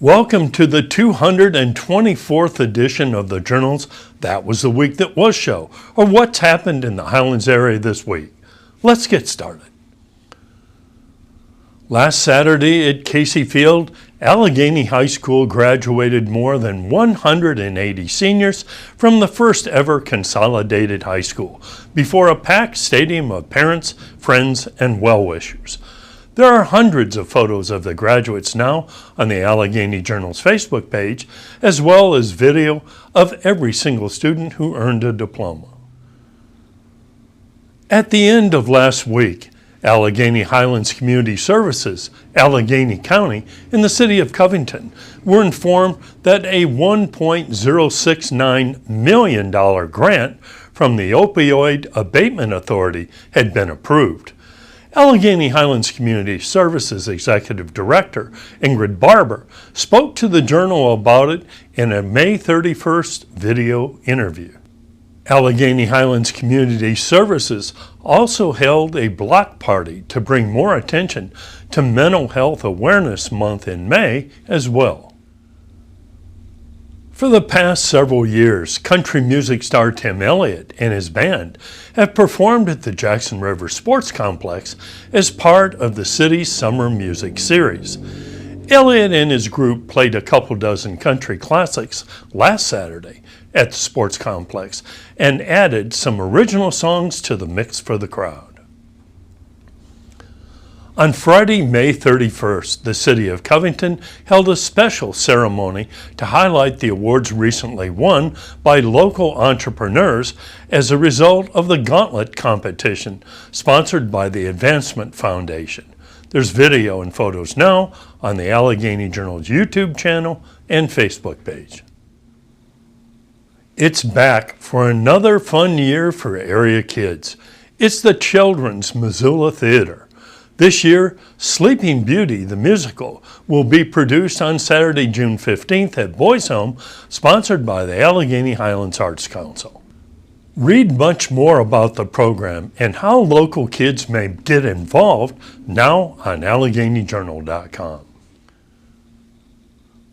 Welcome to the 224th edition of the Journal's That Was the Week That Was show, or What's Happened in the Highlands area this week. Let's get started. Last Saturday at Casey Field, Allegheny High School graduated more than 180 seniors from the first ever consolidated high school before a packed stadium of parents, friends, and well-wishers. There are hundreds of photos of the graduates now on the Allegheny Journal's Facebook page, as well as video of every single student who earned a diploma. At the end of last week, Allegheny Highlands Community Services, Allegheny County, and the City of Covington were informed that a $1.069 million grant from the Opioid Abatement Authority had been approved. Allegheny Highlands Community Services Executive Director Ingrid Barber spoke to the Journal about it in a May 31st video interview. Allegheny Highlands Community Services also held a block party to bring more attention to Mental Health Awareness Month in May as well. For the past several years, country music star Tim Elliott and his band have performed at the Jackson River Sports Complex as part of the city's summer music series. Elliott and his group played a couple dozen country classics last Saturday at the sports complex and added some original songs to the mix for the crowd. On Friday, May 31st, the City of Covington held a special ceremony to highlight the awards recently won by local entrepreneurs as a result of the Gauntlet competition sponsored by the Advancement Foundation. There's video and photos now on the Allegheny Journal's YouTube channel and Facebook page. It's back for another fun year for area kids. It's the Children's Missoula Theater. This year, Sleeping Beauty, the musical, will be produced on Saturday, June 15th at Boys Home, sponsored by the Allegheny Highlands Arts Council. Read much more about the program and how local kids may get involved now on AlleghenyJournal.com.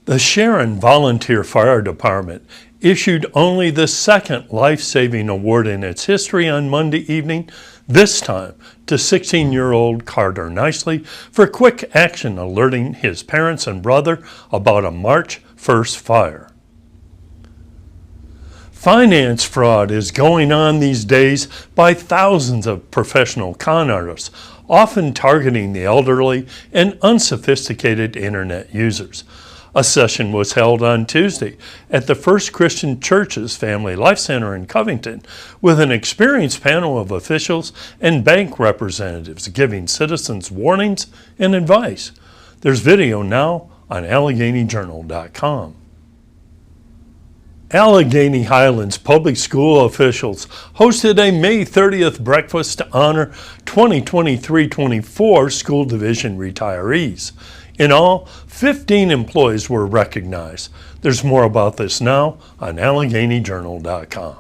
The Sharon Volunteer Fire Department issued only the second life-saving award in its history on Monday evening, this time to 16-year-old Carter Nicely for quick action alerting his parents and brother about a March 1st fire. Finance fraud is going on these days by thousands of professional con artists, often targeting the elderly and unsophisticated internet users. A session was held on Tuesday at the First Christian Church's Family Life Center in Covington with an experienced panel of officials and bank representatives giving citizens warnings and advice. There's video now on AlleghenyJournal.com. Allegheny Highlands Public School officials hosted a May 30th breakfast to honor 2023-24 school division retirees. In all, 15 employees were recognized. There's more about this now on AlleghenyJournal.com.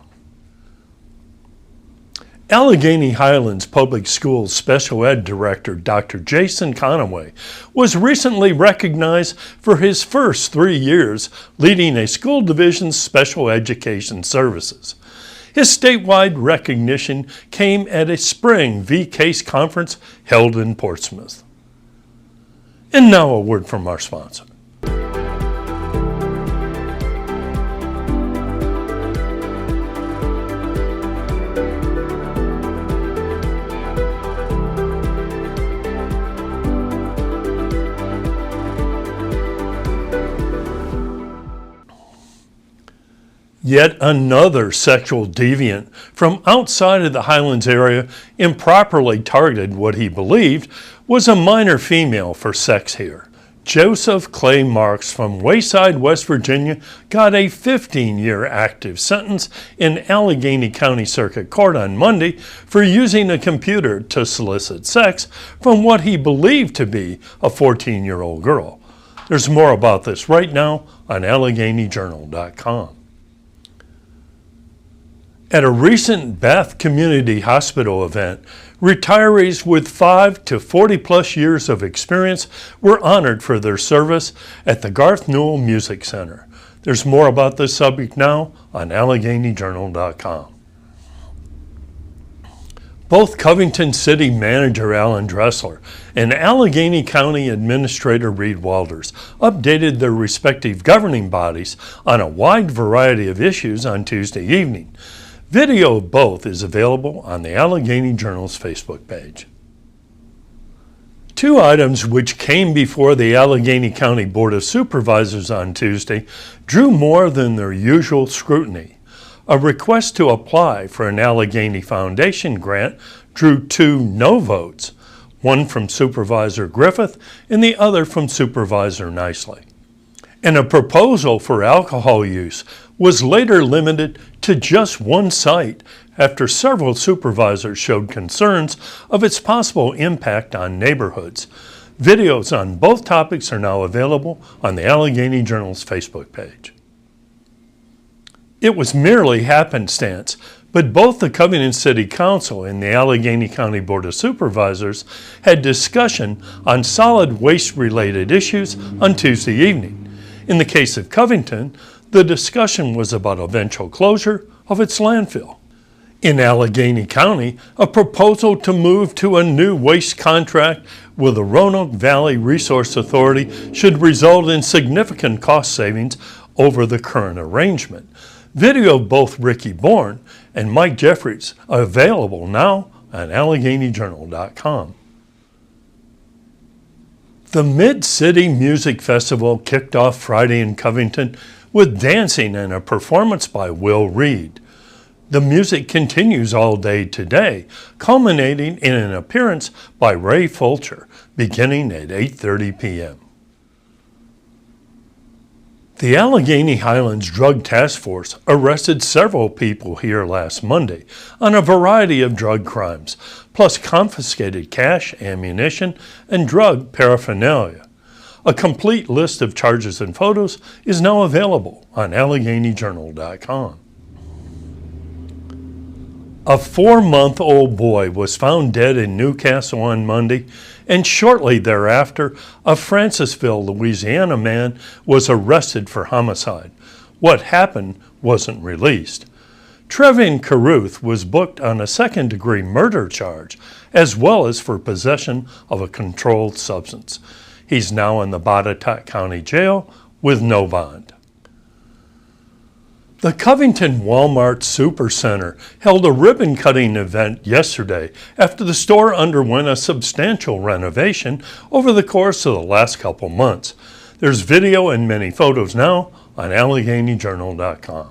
Allegheny Highlands Public Schools Special Ed Director Dr. Jason Conaway was recently recognized for his first 3 years leading a school division's special education services. His statewide recognition came at a spring V-Case conference held in Portsmouth. And now a word from our sponsor. Yet another sexual deviant from outside of the Highlands area improperly targeted what he believed was a minor female for sex here. Joseph Clay Marks from Wayside, West Virginia, got a 15-year active sentence in Allegheny County Circuit Court on Monday for using a computer to solicit sex from what he believed to be a 14-year-old girl. There's more about this right now on AlleghenyJournal.com. At a recent Bath Community Hospital event, Retirees with 5 to 40 plus years of experience were honored for their service at the Garth Newell Music Center. There's more about this subject now on AlleghenyJournal.com. Both Covington City Manager Alan Dressler and Allegheny County Administrator Reed Walters updated their respective governing bodies on a wide variety of issues on Tuesday evening. Video of both is available on the Allegheny Journal's Facebook page. Two items which came before the Allegheny County Board of Supervisors on Tuesday drew more than their usual scrutiny. A request to apply for an Allegheny Foundation grant drew 2 no votes, one from Supervisor Griffith and the other from Supervisor Nicely. And a proposal for alcohol use was later limited to just one site after several supervisors showed concerns of its possible impact on neighborhoods. Videos on both topics are now available on the Allegheny Journal's Facebook page. It was merely happenstance, but both the Covington City Council and the Allegheny County Board of Supervisors had discussion on solid waste-related issues on Tuesday evening. In the case of Covington, the discussion was about eventual closure of its landfill. In Allegheny County, a proposal to move to a new waste contract with the Roanoke Valley Resource Authority should result in significant cost savings over the current arrangement. Video of both Ricky Bourne and Mike Jeffries are available now on AlleghenyJournal.com. The Mid-City Music Festival kicked off Friday in Covington with dancing and a performance by Will Reed. The music continues all day today, culminating in an appearance by Ray Fulcher beginning at 8:30 p.m. The Allegheny Highlands Drug Task Force arrested several people here last Monday on a variety of drug crimes, plus confiscated cash, ammunition, and drug paraphernalia. A complete list of charges and photos is now available on AlleghenyJournal.com. A 4-month-old boy was found dead in Newcastle on Monday, and shortly thereafter, a Francisville, Louisiana man was arrested for homicide. What happened wasn't released. Trevian Carruth was booked on a second-degree murder charge, as well as for possession of a controlled substance. He's now in the Botetourt County Jail with no bond. The Covington Walmart Supercenter held a ribbon-cutting event yesterday after the store underwent a substantial renovation over the course of the last couple months. There's video and many photos now on AlleghenyJournal.com.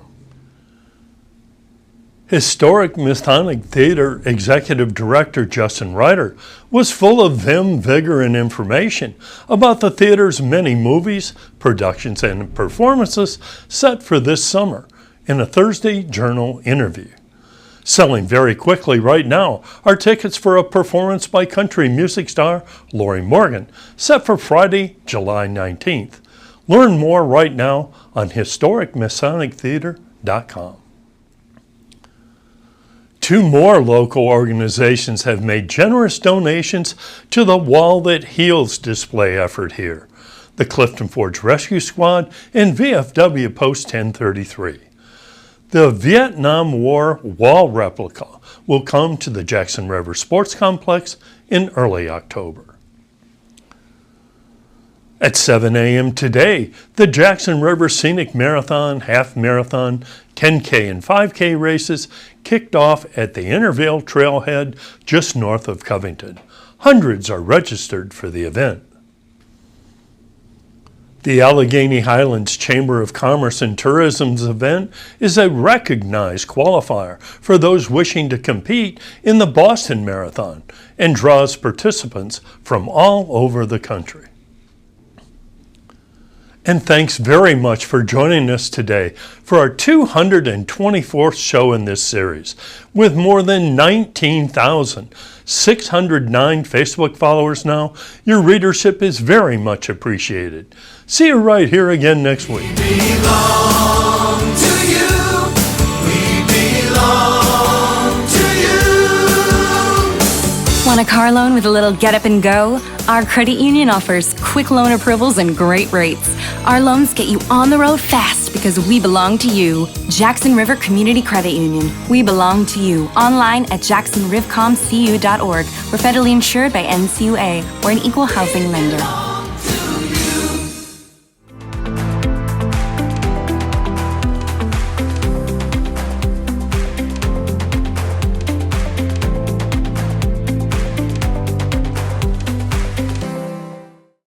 Historic Masonic Theater Executive Director Justin Ryder was full of vim, vigor, and information about the theater's many movies, productions, and performances set for this summer in a Thursday Journal interview. Selling very quickly right now are tickets for a performance by country music star Lori Morgan, set for Friday, July 19th. Learn more right now on HistoricMasonicTheater.com. 2 more local organizations have made generous donations to the Wall That Heals display effort here, the Clifton Forge Rescue Squad and VFW Post 1033. The Vietnam War wall replica will come to the Jackson River Sports Complex in early October. At 7 a.m. today, the Jackson River Scenic Marathon, Half Marathon, 10K and 5K races kicked off at the Intervale Trailhead just north of Covington. Hundreds are registered for the event. The Allegheny Highlands Chamber of Commerce and Tourism's event is a recognized qualifier for those wishing to compete in the Boston Marathon and draws participants from all over the country. And thanks very much for joining us today for our 224th show in this series. With more than 19,609 Facebook followers now, your readership is very much appreciated. See you right here again next week. We belong to you. We belong to you. Want a car loan with a little get up and go? Our credit union offers quick loan approvals and great rates. Our loans get you on the road fast because we belong to you. Jackson River Community Credit Union. We belong to you. Online at jacksonrivcomcu.org. We're federally insured by NCUA. We're an equal housing lender.